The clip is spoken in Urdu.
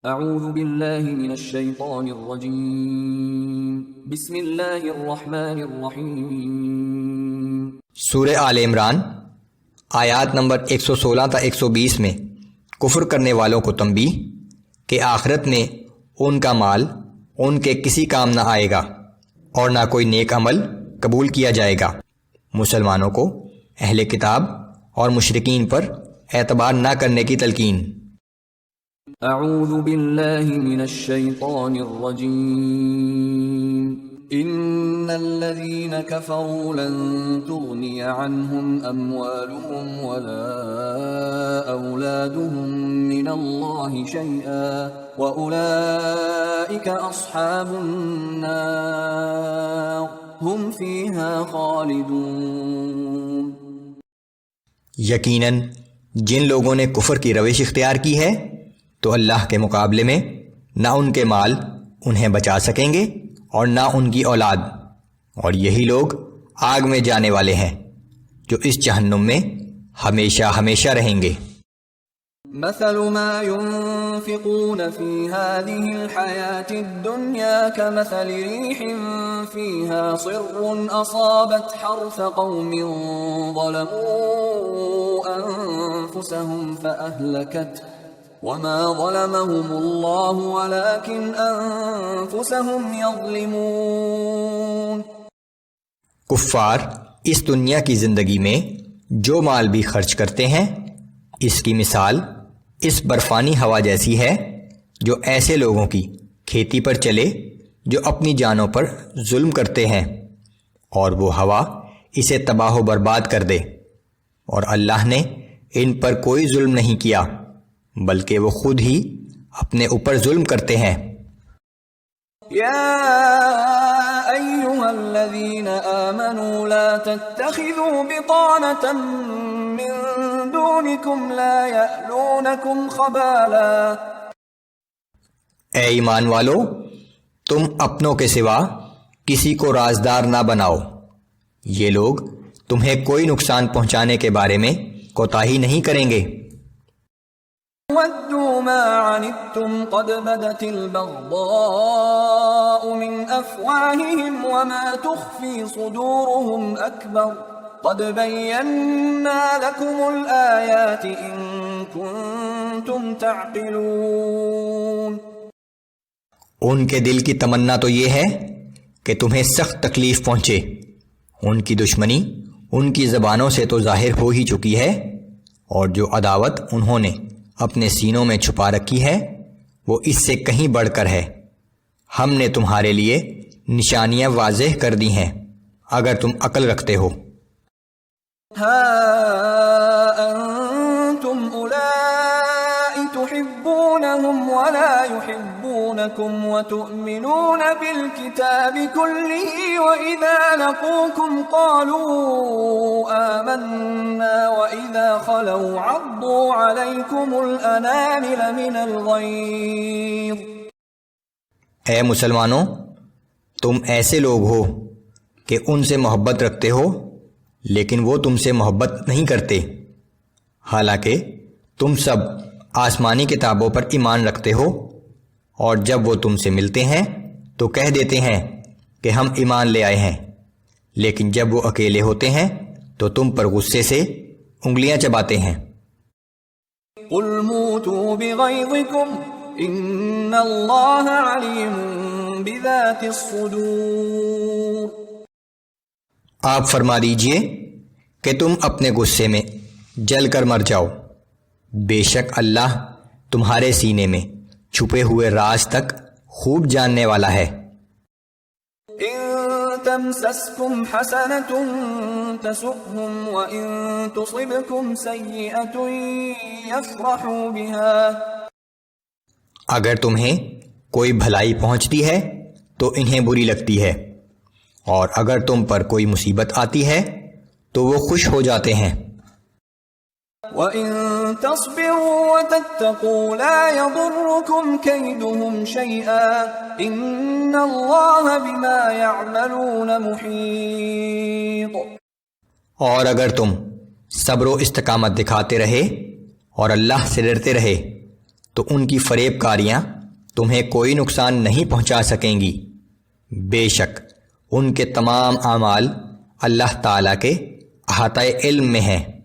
اعوذ باللہ من الشیطان الرجیم بسم اللہ الرحمن الرحیم۔ سورہ آل عمران آیات نمبر 116 تا 120 میں کفر کرنے والوں کو تنبیہ کہ آخرت میں ان کا مال ان کے کسی کام نہ آئے گا اور نہ کوئی نیک عمل قبول کیا جائے گا۔ مسلمانوں کو اہل کتاب اور مشرکین پر اعتبار نہ کرنے کی تلقین۔ اعوذ باللہ من الشیطان الرجیم۔ ان الذین کفروا لن تغنی عنہم اموالہم ولا اولادہم من اللہ شیئا واولئک اصحاب النار ہم فیہا خالدون۔ یقیناً جن لوگوں نے کفر کی روش اختیار کی ہے تو اللہ کے مقابلے میں نہ ان کے مال انہیں بچا سکیں گے اور نہ ان کی اولاد، اور یہی لوگ آگ میں جانے والے ہیں جو اس جہنم میں ہمیشہ ہمیشہ رہیں گے۔ مثل ما ينفقون في هذه الحياة الدنيا كمثل ريح فيها صر أصابت حرث قوم ظلموا أنفسهم فأهلكته وما ظلمهم الله ولكن أنفسهم يظلمون۔ کفار اس دنیا کی زندگی میں جو مال بھی خرچ کرتے ہیں اس کی مثال اس برفانی ہوا جیسی ہے جو ایسے لوگوں کی کھیتی پر چلے جو اپنی جانوں پر ظلم کرتے ہیں، اور وہ ہوا اسے تباہ و برباد کر دے، اور اللہ نے ان پر کوئی ظلم نہیں کیا بلکہ وہ خود ہی اپنے اوپر ظلم کرتے ہیں۔ یا ایہا الذین آمنوا لا تتخذوا بطانة من دونکم لا یألونکم خبالا۔ اے ایمان والو، تم اپنوں کے سوا کسی کو رازدار نہ بناؤ، یہ لوگ تمہیں کوئی نقصان پہنچانے کے بارے میں کوتاہی نہیں کریں گے۔ وَدُّوا مَا عَنِتُّمْ قَدْ بَدَتِ الْبَغْضَاءُ مِنْ أَفْوَاهِهِمْ وَمَا تُخْفِي صُدُورُهُمْ أَكْبَرُ قَدْ بَيَّنَّا لَكُمُ الْآيَاتِ إِن كُنتُمْ تَعْقِلُونَ۔ ان کے دل کی تمنا تو یہ ہے کہ تمہیں سخت تکلیف پہنچے، ان کی دشمنی ان کی زبانوں سے تو ظاہر ہو ہی چکی ہے، اور جو عداوت انہوں نے اپنے سینوں میں چھپا رکھی ہے وہ اس سے کہیں بڑھ کر ہے۔ ہم نے تمہارے لیے نشانیاں واضح کر دی ہیں اگر تم عقل رکھتے ہو۔ ہا انتم اولائی تحبونہم ولا يحبونکم وتؤمنون بالکتاب کلہ وإذا لقوکم قالوا آمنا وإذا خلوا عضوا علیکم الانامل من الغیظ۔ اے مسلمانوں، تم ایسے لوگ ہو کہ ان سے محبت رکھتے ہو لیکن وہ تم سے محبت نہیں کرتے، حالانکہ تم سب آسمانی کتابوں پر ایمان رکھتے ہو، اور جب وہ تم سے ملتے ہیں تو کہہ دیتے ہیں کہ ہم ایمان لے آئے ہیں، لیکن جب وہ اکیلے ہوتے ہیں تو تم پر غصے سے انگلیاں چباتے ہیں۔ قل موتوا بغیظکم ان اللہ علیم بذات الصدور۔ آپ فرما دیجئے کہ تم اپنے غصے میں جل کر مر جاؤ، بے شک اللہ تمہارے سینے میں چھپے ہوئے راز تک خوب جاننے والا ہے۔ ان تمسسکم حسنۃ تسؤہم وان تصبکم سیئۃ یفرحوا بها۔ اگر تمہیں کوئی بھلائی پہنچتی ہے تو انہیں بری لگتی ہے، اور اگر تم پر کوئی مصیبت آتی ہے تو وہ خوش ہو جاتے ہیں۔ وَإِن تَصْبِرُوا وَتَتَّقُوا لَا يَضُرُّكُمْ كَيْدُهُمْ شَيْئًا إِنَّ اللَّهَ بِمَا يَعْمَلُونَ مُحِيطٌ۔ اور اگر تم صبر و استقامت دکھاتے رہے اور اللہ سے ڈرتے رہے تو ان کی فریب کاریاں تمہیں کوئی نقصان نہیں پہنچا سکیں گی۔ بے شک ان کے تمام اعمال اللہ تعالیٰ کے احاطۂ علم میں ہیں۔